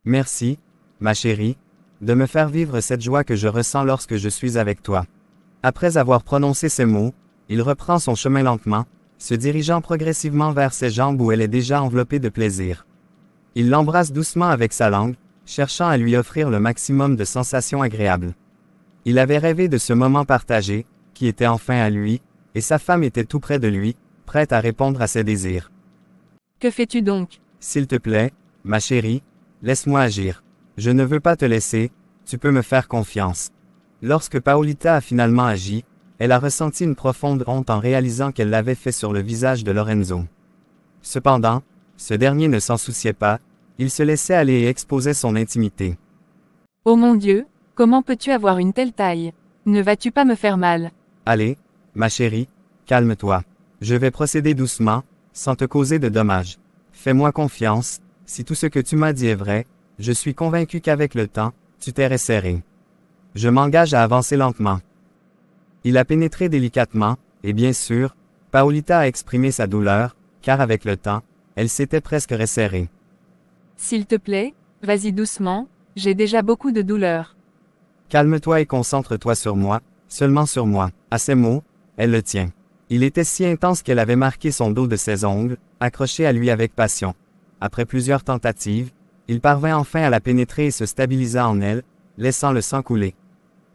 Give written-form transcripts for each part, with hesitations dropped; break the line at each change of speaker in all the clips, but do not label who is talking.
Merci, ma chérie, de me faire vivre cette joie que je ressens lorsque je suis avec toi. Après avoir prononcé ces mots, il reprend son chemin lentement, se dirigeant progressivement vers ses jambes où elle est déjà enveloppée de plaisir. Il l'embrasse doucement avec sa langue, cherchant à lui offrir le maximum de sensations agréables. Il avait rêvé de ce moment partagé, qui était enfin à lui, et sa femme était tout près de lui, prête à répondre à ses désirs.
Que fais-tu donc?
S'il te plaît, ma chérie, laisse-moi agir. Je ne veux pas te laisser, tu peux me faire confiance. Lorsque Paolita a finalement agi, elle a ressenti une profonde honte en réalisant qu'elle l'avait fait sur le visage de Lorenzo. Cependant, ce dernier ne s'en souciait pas, il se laissait aller et exposait son intimité.
Oh mon Dieu, comment peux-tu avoir une telle taille? Ne vas-tu pas me faire mal?
Allez, ma chérie, calme-toi. Je vais procéder doucement, sans te causer de dommages. Fais-moi confiance, si tout ce que tu m'as dit est vrai, je suis convaincu qu'avec le temps, tu t'es resserré. Je m'engage à avancer lentement. Il a pénétré délicatement, et bien sûr, Paolita a exprimé sa douleur, car avec le temps, elle s'était presque resserrée.
S'il te plaît, vas-y doucement, j'ai déjà beaucoup de douleur.
Calme-toi et concentre-toi sur moi, seulement sur moi. À ces mots, elle le tient. Il était si intense qu'elle avait marqué son dos de ses ongles, accroché à lui avec passion. Après plusieurs tentatives, il parvint enfin à la pénétrer et se stabilisa en elle, laissant le sang couler.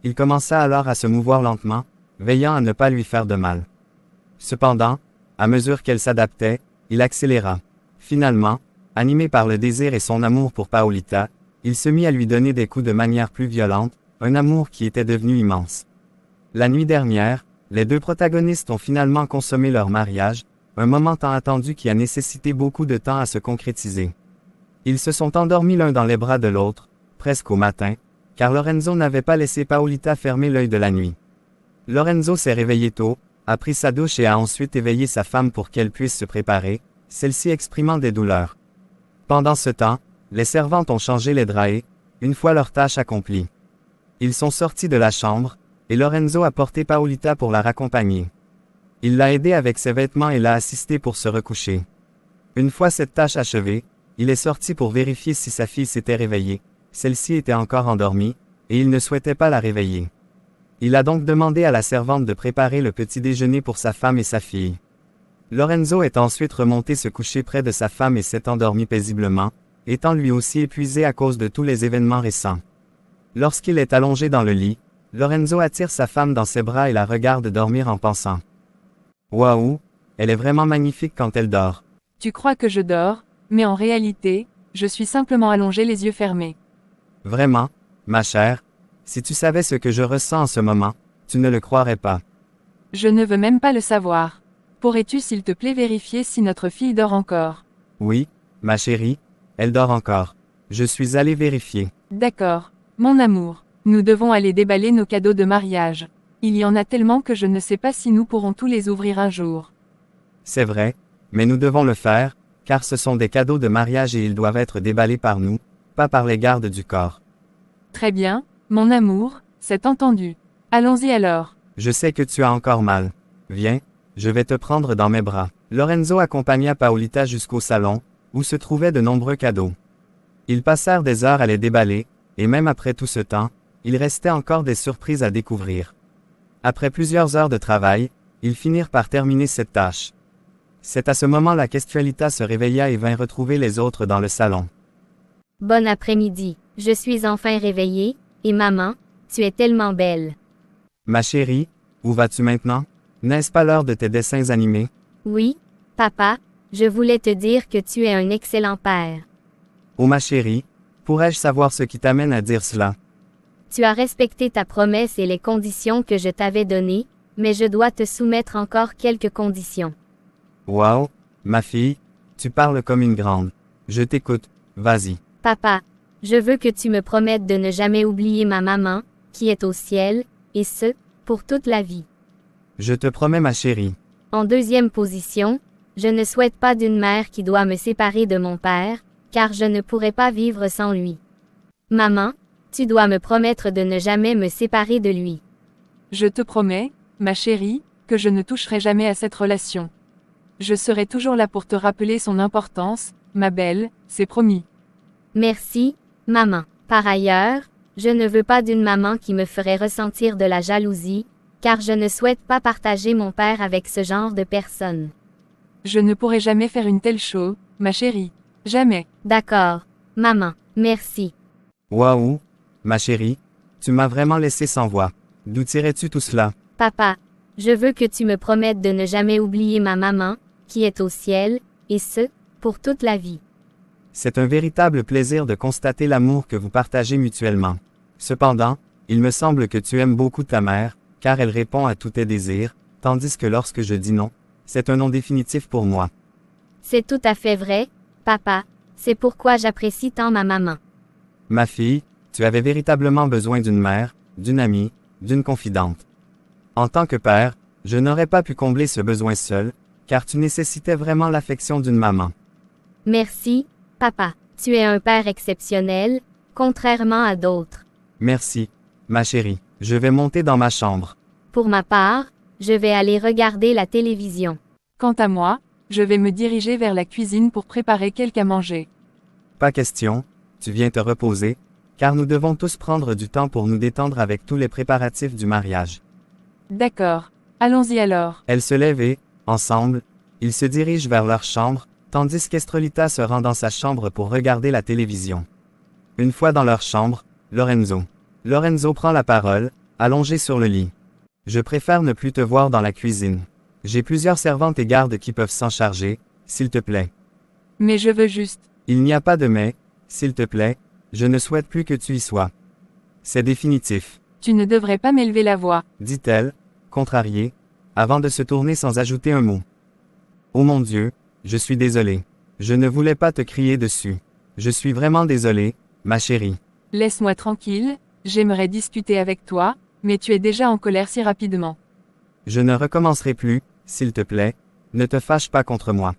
Il commença alors à se mouvoir lentement, veillant à ne pas lui faire de mal. Cependant, à mesure qu'elle s'adaptait, il accéléra. Finalement, animé par le désir et son amour pour Paolita, il se mit à lui donner des coups de manière plus violente, un amour qui était devenu immense. La nuit dernière, les deux protagonistes ont finalement consommé leur mariage, un moment tant attendu qui a nécessité beaucoup de temps à se concrétiser. Ils se sont endormis l'un dans les bras de l'autre, presque au matin, car Lorenzo n'avait pas laissé Paolita fermer l'œil de la nuit. Lorenzo s'est réveillé tôt, a pris sa douche et a ensuite éveillé sa femme pour qu'elle puisse se préparer, celle-ci exprimant des douleurs. Pendant ce temps, les servantes ont changé les draps, une fois leur tâche accomplie. Ils sont sortis de la chambre, et Lorenzo a porté Paolita pour la raccompagner. Il l'a aidée avec ses vêtements et l'a assistée pour se recoucher. Une fois cette tâche achevée, il est sorti pour vérifier si sa fille s'était réveillée. Celle-ci était encore endormie, et il ne souhaitait pas la réveiller. Il a donc demandé à la servante de préparer le petit déjeuner pour sa femme et sa fille. Lorenzo est ensuite remonté se coucher près de sa femme et s'est endormi paisiblement, étant lui aussi épuisé à cause de tous les événements récents. Lorsqu'il est allongé dans le lit, Lorenzo attire sa femme dans ses bras et la regarde dormir en pensant. Waouh, elle est vraiment magnifique quand elle dort.
Tu crois que je dors, mais en réalité, je suis simplement allongé les yeux fermés.
Vraiment, ma chère, si tu savais ce que je ressens en ce moment, tu ne le croirais pas.
Je ne veux même pas le savoir. Pourrais-tu s'il te plaît vérifier si notre fille dort encore?
Oui, ma chérie, elle dort encore. Je suis allé vérifier.
D'accord, mon amour. Nous devons aller déballer nos cadeaux de mariage. Il y en a tellement que je ne sais pas si nous pourrons tous les ouvrir un jour.
C'est vrai, mais nous devons le faire, car ce sont des cadeaux de mariage et ils doivent être déballés par nous, pas par les gardes du corps.
Très bien, mon amour, c'est entendu. Allons-y alors.
Je sais que tu as encore mal. Viens, je vais te prendre dans mes bras. Lorenzo accompagna Paolita jusqu'au salon, où se trouvaient de nombreux cadeaux. Ils passèrent des heures à les déballer, et même après tout ce temps, il restait encore des surprises à découvrir. Après plusieurs heures de travail, ils finirent par terminer cette tâche. C'est à ce moment que Questualita se réveilla et vint retrouver les autres dans le salon.
Bon après-midi, je suis enfin réveillée, et maman, tu es tellement belle.
Ma chérie, où vas-tu maintenant? N'est-ce pas l'heure de tes dessins animés?
Oui, papa, je voulais te dire que tu es un excellent père.
Oh ma chérie, pourrais-je savoir ce qui t'amène à dire cela?
Tu as respecté ta promesse et les conditions que je t'avais données, mais je dois te soumettre encore quelques conditions.
Wow, ma fille, tu parles comme une grande. Je t'écoute, vas-y.
Papa, je veux que tu me promettes de ne jamais oublier ma maman, qui est au ciel, et ce, pour toute la vie.
Je te promets ma chérie.
En deuxième position, je ne souhaite pas d'une mère qui doit me séparer de mon père, car je ne pourrais pas vivre sans lui. Maman, tu dois me promettre de ne jamais me séparer de lui.
Je te promets, ma chérie, que je ne toucherai jamais à cette relation. Je serai toujours là pour te rappeler son importance, ma belle, c'est promis.
Merci, Maman. Par ailleurs, je ne veux pas d'une maman qui me ferait ressentir de la jalousie, car je ne souhaite pas partager mon père avec ce genre de personne.
Je ne pourrai jamais faire une telle chose, ma chérie. Jamais.
D'accord. Maman. Merci.
Waouh, ma chérie, tu m'as vraiment laissé sans voix. D'où tirais-tu tout cela?
Papa. Je veux que tu me promettes de ne jamais oublier ma maman, qui est au ciel, et ce, pour toute la vie.
C'est un véritable plaisir de constater l'amour que vous partagez mutuellement. Cependant, il me semble que tu aimes beaucoup ta mère, car elle répond à tous tes désirs, tandis que lorsque je dis non, c'est un non définitif pour moi.
C'est tout à fait vrai, papa. C'est pourquoi j'apprécie tant ma maman.
Ma fille, tu avais véritablement besoin d'une mère, d'une amie, d'une confidente. En tant que père, je n'aurais pas pu combler ce besoin seul, car tu nécessitais vraiment l'affection d'une maman.
Merci, papa. Tu es un père exceptionnel, contrairement à d'autres.
Merci, ma chérie. Je vais monter dans ma chambre.
Pour ma part, je vais aller regarder la télévision.
Quant à moi, je vais me diriger vers la cuisine pour préparer quelque à manger.
Pas question, tu viens te reposer, car nous devons tous prendre du temps pour nous détendre avec tous les préparatifs du mariage.
D'accord. Allons-y alors.
Elle se lève et, ensemble, ils se dirigent vers leur chambre, tandis qu'Estrolita se rend dans sa chambre pour regarder la télévision. Une fois dans leur chambre, Lorenzo prend la parole, allongé sur le lit. Je préfère ne plus te voir dans la cuisine. J'ai plusieurs servantes et gardes qui peuvent s'en charger, s'il te plaît.
Mais je veux juste.
Il n'y a pas de mais, s'il te plaît, je ne souhaite plus que tu y sois. C'est définitif,
Tu ne devrais pas m'élever la voix.
dit-elle, contrariée, avant de se tourner sans ajouter un mot. Oh mon Dieu, je suis désolée. Je ne voulais pas te crier dessus. Je suis vraiment désolée, ma chérie.
Laisse-moi tranquille, j'aimerais discuter avec toi, mais tu es déjà en colère si rapidement.
Je ne recommencerai plus, s'il te plaît, ne te fâche pas contre moi.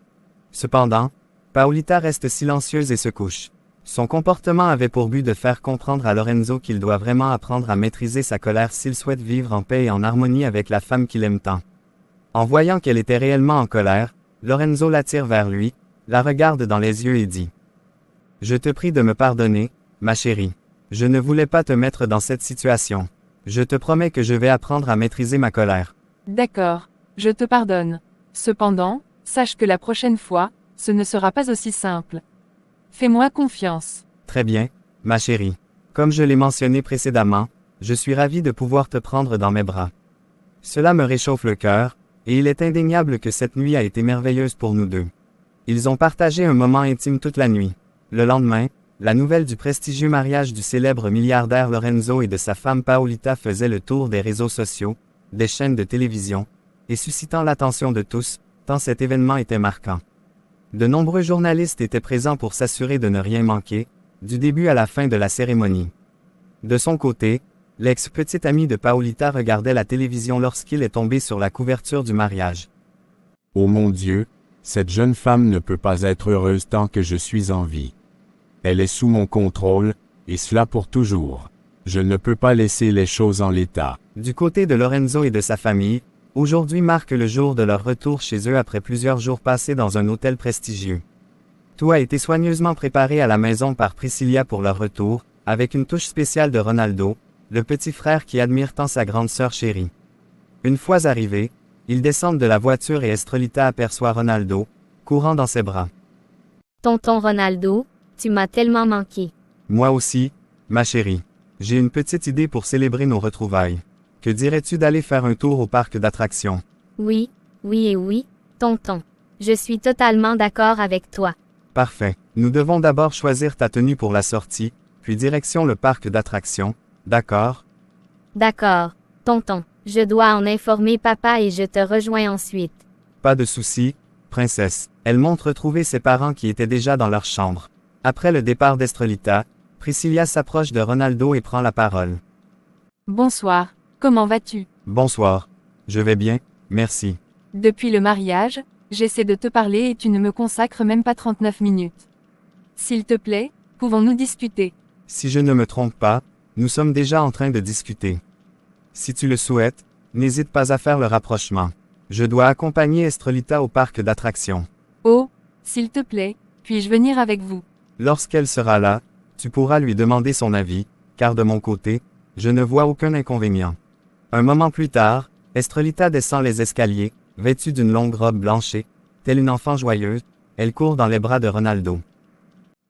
Cependant, Paolita reste silencieuse et se couche. Son comportement avait pour but de faire comprendre à Lorenzo qu'il doit vraiment apprendre à maîtriser sa colère s'il souhaite vivre en paix et en harmonie avec la femme qu'il aime tant. En voyant qu'elle était réellement en colère, Lorenzo l'attire vers lui, la regarde dans les yeux et dit « Je te prie de me pardonner, ma chérie. Je ne voulais pas te mettre dans cette situation. Je te promets que je vais apprendre à maîtriser ma colère. »
D'accord, je te pardonne. Cependant, sache que la prochaine fois, ce ne sera pas aussi simple. Fais-moi confiance.
Très bien, ma chérie. Comme je l'ai mentionné précédemment, je suis ravi de pouvoir te prendre dans mes bras. Cela me réchauffe le cœur, et il est indéniable que cette nuit a été merveilleuse pour nous deux. Ils ont partagé un moment intime toute la nuit. Le lendemain, la nouvelle du prestigieux mariage du célèbre milliardaire Lorenzo et de sa femme Paolita faisait le tour des réseaux sociaux, des chaînes de télévision, et suscitant l'attention de tous, tant cet événement était marquant. De nombreux journalistes étaient présents pour s'assurer de ne rien manquer, du début à la fin de la cérémonie. De son côté, l'ex-petite amie de Paolita regardait la télévision lorsqu'il est tombé sur la couverture du mariage.
Oh mon Dieu, cette jeune femme ne peut pas être heureuse tant que je suis en vie. Elle est sous mon contrôle, et cela pour toujours. Je ne peux pas laisser les choses en l'état.
Du côté de Lorenzo et de sa famille, aujourd'hui marque le jour de leur retour chez eux après plusieurs jours passés dans un hôtel prestigieux. Tout a été soigneusement préparé à la maison par Priscilla pour leur retour, avec une touche spéciale de Ronaldo, le petit frère qui admire tant sa grande sœur chérie. Une fois arrivés, ils descendent de la voiture et Estrolita aperçoit Ronaldo, courant dans ses bras.
Tonton Ronaldo, tu m'as tellement manqué.
Moi aussi, ma chérie. J'ai une petite idée pour célébrer nos retrouvailles. Que dirais-tu d'aller faire un tour au parc d'attractions?
Oui, oui et oui, tonton. Je suis totalement d'accord avec toi.
Parfait. Nous devons d'abord choisir ta tenue pour la sortie, puis direction le parc d'attractions, d'accord?
D'accord, tonton. Je dois en informer papa et je te rejoins ensuite.
Pas de souci, princesse. Elle montre retrouver ses parents qui étaient déjà dans leur chambre. Après le départ d'Estrolita, Priscilla s'approche de Ronaldo et prend la parole.
Bonsoir, comment vas-tu?
Bonsoir. Je vais bien, merci.
Depuis le mariage, j'essaie de te parler et tu ne me consacres même pas 39 minutes. S'il te plaît, pouvons-nous discuter?
Si je ne me trompe pas, nous sommes déjà en train de discuter. Si tu le souhaites, n'hésite pas à faire le rapprochement. Je dois accompagner Estrolita au parc d'attractions.
Oh, s'il te plaît, puis-je venir avec vous?
Lorsqu'elle sera là, Tu pourras lui demander son avis, car de mon côté, je ne vois aucun inconvénient. Un moment plus tard, Estrelita descend les escaliers, vêtue d'une longue robe blanchée, telle une enfant joyeuse, elle court dans les bras de Ronaldo.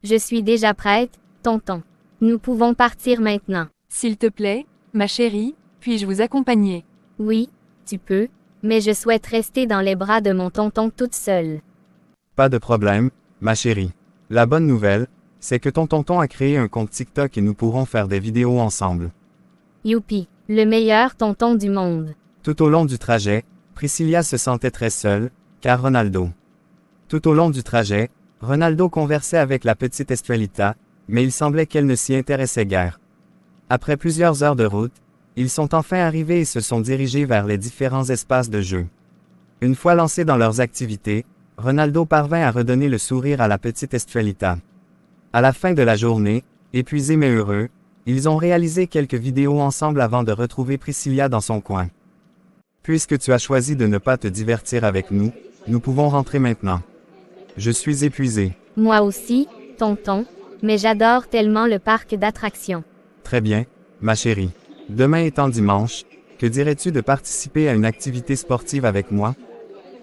Je suis déjà prête, tonton. Nous pouvons partir maintenant.
S'il te plaît, ma chérie, puis-je vous accompagner?
Oui, tu peux, mais je souhaite rester dans les bras de mon tonton toute seule.
Pas de problème, ma chérie. La bonne nouvelle, c'est que ton tonton a créé un compte TikTok et nous pourrons faire des vidéos ensemble.
Youpi, le meilleur tonton du monde.
Tout au long du trajet, Priscilla se sentait très seule, car Ronaldo. Tout au long du trajet, Ronaldo conversait avec la petite Estrelita, mais il semblait qu'elle ne s'y intéressait guère. Après plusieurs heures de route, ils sont enfin arrivés et se sont dirigés vers les différents espaces de jeu. Une fois lancés dans leurs activités, Ronaldo parvint à redonner le sourire à la petite Estrelita. À la fin de la journée, épuisés mais heureux, ils ont réalisé quelques vidéos ensemble avant de retrouver Priscilla dans son coin. Puisque tu as choisi de ne pas te divertir avec nous, nous pouvons rentrer maintenant. Je suis épuisé.
Moi aussi, tonton, mais j'adore tellement le parc d'attractions.
Très bien, ma chérie. Demain étant dimanche, que dirais-tu de participer à une activité sportive avec moi?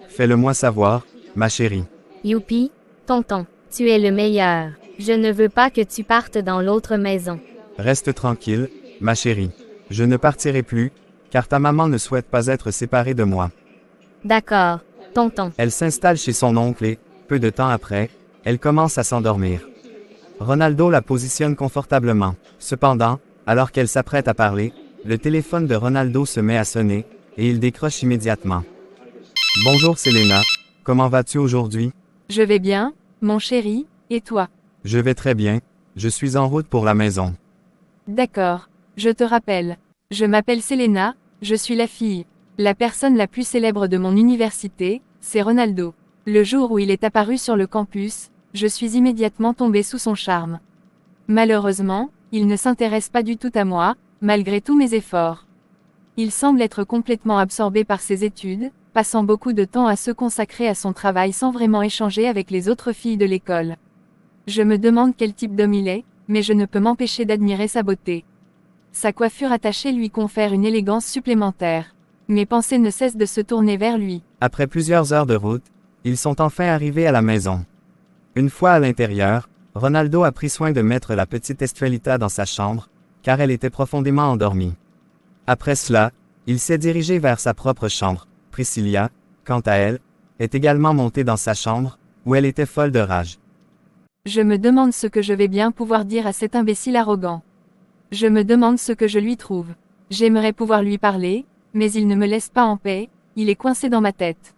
Fais-le-moi savoir, ma chérie.
Youpi, tonton, tu es le meilleur. Je ne veux pas que tu partes dans l'autre maison.
Reste tranquille, ma chérie. Je ne partirai plus, car ta maman ne souhaite pas être séparée de moi.
D'accord, tonton.
Elle s'installe chez son oncle et, peu de temps après, elle commence à s'endormir. Ronaldo la positionne confortablement. Cependant, alors qu'elle s'apprête à parler, le téléphone de Ronaldo se met à sonner, et il décroche immédiatement. Bonjour Selena, comment vas-tu aujourd'hui?
Je vais bien, mon chéri, et toi?
Je vais très bien, je suis en route pour la maison.
D'accord, je te rappelle. Je m'appelle Selena, je suis la fille. La personne la plus célèbre de mon université, c'est Ronaldo. Le jour où il est apparu sur le campus, je suis immédiatement tombée sous son charme. Malheureusement, il ne s'intéresse pas du tout à moi, malgré tous mes efforts. Il semble être complètement absorbé par ses études, passant beaucoup de temps à se consacrer à son travail sans vraiment échanger avec les autres filles de l'école. Je me demande quel type d'homme il est, mais je ne peux m'empêcher d'admirer sa beauté. Sa coiffure attachée lui confère une élégance supplémentaire. Mes pensées ne cessent de se tourner vers lui.
Après plusieurs heures de route, ils sont enfin arrivés à la maison. Une fois à l'intérieur, Ronaldo a pris soin de mettre la petite Estrelita dans sa chambre, car elle était profondément endormie. Après cela, il s'est dirigé vers sa propre chambre. Priscilla, quant à elle, est également montée dans sa chambre, où elle était folle de rage.
Je me demande ce que je vais bien pouvoir dire à cet imbécile arrogant. Je me demande ce que je lui trouve. J'aimerais pouvoir lui parler, mais il ne me laisse pas en paix, il est coincé dans ma tête.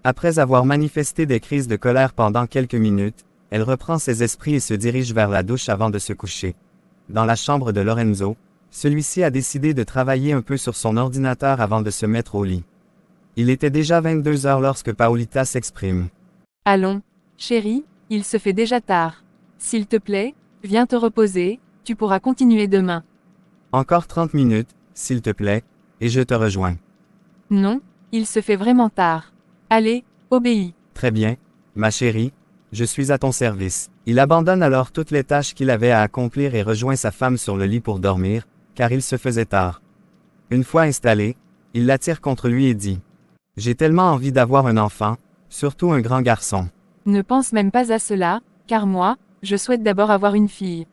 Après avoir manifesté des crises de colère pendant quelques minutes, elle reprend ses esprits et se dirige vers la douche avant de se coucher. Dans la chambre de Lorenzo, celui-ci a décidé de travailler un peu sur son ordinateur avant de se mettre au lit. Il était déjà 22 heures lorsque Paolita s'exprime.
Allons, chérie, il se fait déjà tard. S'il te plaît, viens te reposer, tu pourras continuer demain.
Encore 30 minutes, s'il te plaît, et je te rejoins.
Non, il se fait vraiment tard. Allez, obéis.
Très bien, ma chérie, je suis à ton service. Il abandonne alors toutes les tâches qu'il avait à accomplir et rejoint sa femme sur le lit pour dormir, car il se faisait tard. Une fois installé, il l'attire contre lui et dit « J'ai tellement envie d'avoir un enfant, surtout un grand garçon. »
Ne pense même pas à cela, car moi, je souhaite d'abord avoir une fille.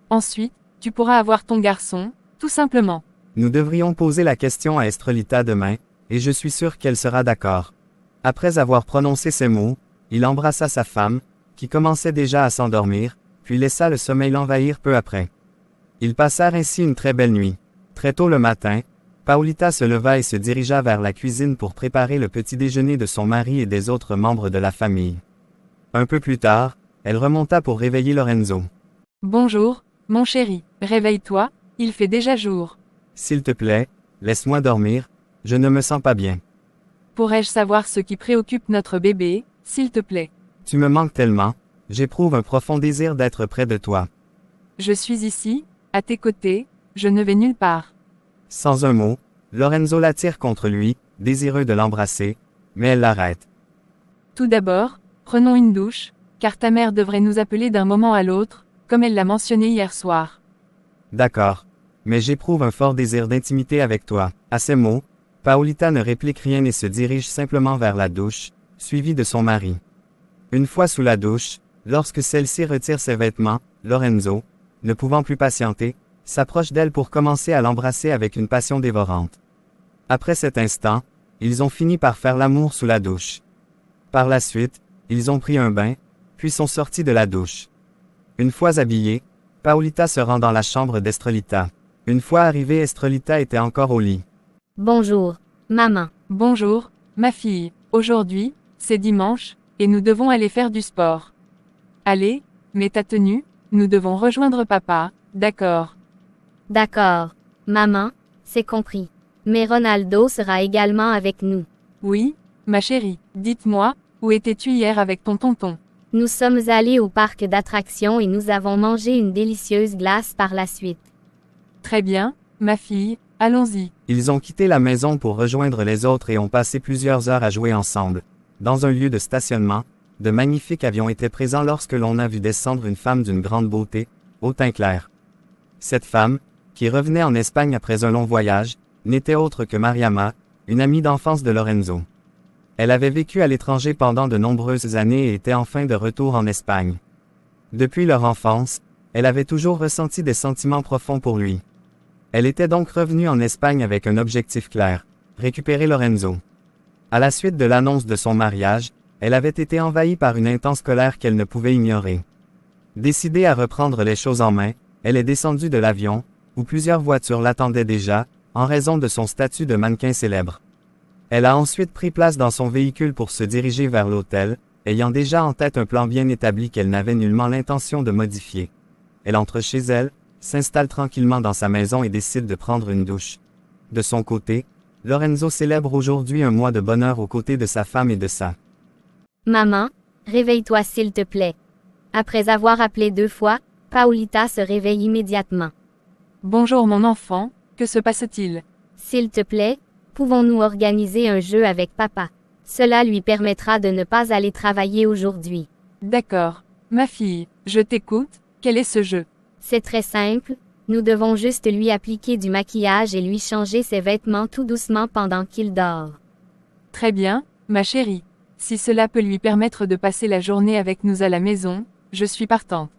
Ensuite, tu pourras avoir ton garçon, tout simplement.
Nous devrions poser la question à Estrelita demain, et je suis sûr qu'elle sera d'accord. Après avoir prononcé ces mots, il embrassa sa femme, qui commençait déjà à s'endormir, puis laissa le sommeil l'envahir peu après. Ils passèrent ainsi une très belle nuit. Très tôt le matin, Paolita se leva et se dirigea vers la cuisine pour préparer le petit déjeuner de son mari et des autres membres de la famille. Un peu plus tard, elle remonta pour réveiller Lorenzo.
Bonjour, mon chéri, réveille-toi, il fait déjà jour.
S'il te plaît, laisse-moi dormir, je ne me sens pas bien.
Pourrais-je savoir ce qui préoccupe notre bébé, s'il te plaît?
Tu me manques tellement, j'éprouve un profond désir d'être près de toi.
Je suis ici, à tes côtés, je ne vais nulle part.
Sans un mot, Lorenzo l'attire contre lui, désireux de l'embrasser, mais elle l'arrête.
Tout d'abord, prenons une douche, car ta mère devrait nous appeler d'un moment à l'autre, comme elle l'a mentionné hier soir.
D'accord. Mais j'éprouve un fort désir d'intimité avec toi. À ces mots, Paolita ne réplique rien et se dirige simplement vers la douche, suivie de son mari. Une fois sous la douche, lorsque celle-ci retire ses vêtements, Lorenzo, ne pouvant plus patienter, s'approche d'elle pour commencer à l'embrasser avec une passion dévorante. Après cet instant, ils ont fini par faire l'amour sous la douche. Par la suite, ils ont pris un bain, puis sont sortis de la douche. Une fois habillée, Paolita se rend dans la chambre d'Estrelita. Une fois arrivée, Estrelita était encore au lit.
Bonjour, maman.
Bonjour, ma fille. Aujourd'hui, c'est dimanche, et nous devons aller faire du sport. Allez, mets ta tenue, nous devons rejoindre papa, d'accord.
D'accord. Maman, c'est compris. Mais Ronaldo sera également avec nous.
Oui, ma chérie, dites-moi, où étais-tu hier avec ton tonton?
Nous sommes allés au parc d'attractions et nous avons mangé une délicieuse glace par la suite.
Très bien, ma fille, allons-y.
Ils ont quitté la maison pour rejoindre les autres et ont passé plusieurs heures à jouer ensemble. Dans un lieu de stationnement, de magnifiques avions étaient présents lorsque l'on a vu descendre une femme d'une grande beauté, au teint clair. Cette femme, qui revenait en Espagne après un long voyage, n'était autre que Mariama, une amie d'enfance de Lorenzo. Elle avait vécu à l'étranger pendant de nombreuses années et était enfin de retour en Espagne. Depuis leur enfance, elle avait toujours ressenti des sentiments profonds pour lui. Elle était donc revenue en Espagne avec un objectif clair, récupérer Lorenzo. À la suite de l'annonce de son mariage, elle avait été envahie par une intense colère qu'elle ne pouvait ignorer. Décidée à reprendre les choses en main, elle est descendue de l'avion, où plusieurs voitures l'attendaient déjà, en raison de son statut de mannequin célèbre. Elle a ensuite pris place dans son véhicule pour se diriger vers l'hôtel, ayant déjà en tête un plan bien établi qu'elle n'avait nullement l'intention de modifier. Elle entre chez elle, s'installe tranquillement dans sa maison et décide de prendre une douche. De son côté, Lorenzo célèbre aujourd'hui un mois de bonheur aux côtés de sa femme et de sa.
Maman, réveille-toi s'il te plaît. Après avoir appelé 2 fois, Paolita se réveille immédiatement.
Bonjour mon enfant, que se passe-t-il?
S'il te plaît, pouvons-nous organiser un jeu avec papa? Cela lui permettra de ne pas aller travailler aujourd'hui.
D'accord. Ma fille, je t'écoute, quel est ce jeu?
C'est très simple, nous devons juste lui appliquer du maquillage et lui changer ses vêtements tout doucement pendant qu'il dort.
Très bien, ma chérie. Si cela peut lui permettre de passer la journée avec nous à la maison, je suis partante.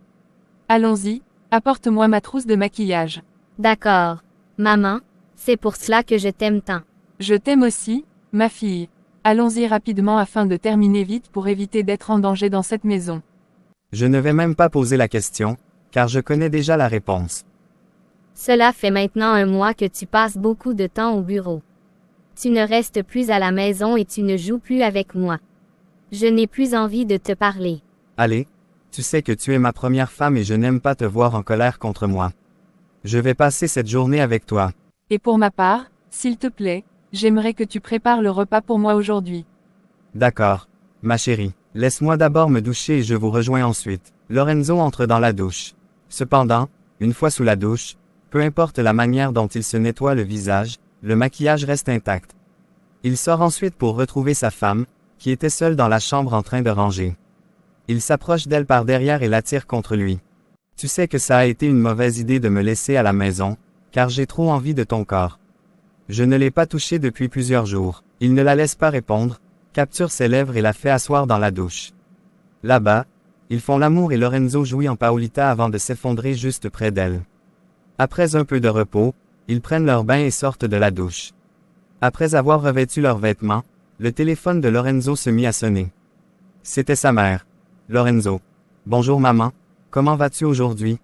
Allons-y, apporte-moi ma trousse de maquillage.
D'accord. Maman, c'est pour cela que je t'aime tant.
Je t'aime aussi, ma fille. Allons-y rapidement afin de terminer vite pour éviter d'être en danger dans cette maison.
Je ne vais même pas poser la question, car je connais déjà la réponse.
Cela fait maintenant 1 mois que tu passes beaucoup de temps au bureau. Tu ne restes plus à la maison et tu ne joues plus avec moi. Je n'ai plus envie de te parler.
Allez, tu sais que tu es ma première femme et je n'aime pas te voir en colère contre moi. Je vais passer cette journée avec toi.
Et pour ma part, s'il te plaît, j'aimerais que tu prépares le repas pour moi aujourd'hui.
D'accord, ma chérie. Laisse-moi d'abord me doucher et je vous rejoins ensuite. Lorenzo entre dans la douche. Cependant, une fois sous la douche, peu importe la manière dont il se nettoie le visage, le maquillage reste intact. Il sort ensuite pour retrouver sa femme, qui était seule dans la chambre en train de ranger. Il s'approche d'elle par derrière et l'attire contre lui. Tu sais que ça a été une mauvaise idée de me laisser à la maison, car j'ai trop envie de ton corps. Je ne l'ai pas touché depuis plusieurs jours. Il ne la laisse pas répondre, capture ses lèvres et la fait asseoir dans la douche. Là-bas, ils font l'amour et Lorenzo jouit en Paolita avant de s'effondrer juste près d'elle. Après un peu de repos, ils prennent leur bain et sortent de la douche. Après avoir revêtu leurs vêtements, le téléphone de Lorenzo se mit à sonner. C'était sa mère. Lorenzo. Bonjour maman, comment vas-tu aujourd'hui?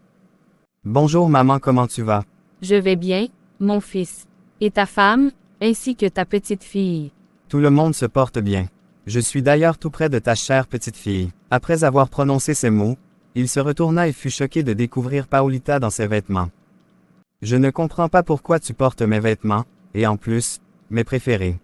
Bonjour maman, comment tu vas?
Je vais bien, mon fils. Et ta femme, ainsi que ta petite fille.
Tout le monde se porte bien. Je suis d'ailleurs tout près de ta chère petite fille. Après avoir prononcé ces mots, il se retourna et fut choqué de découvrir Paolita dans ses vêtements. Je ne comprends pas pourquoi tu portes mes vêtements, et en plus, mes préférés.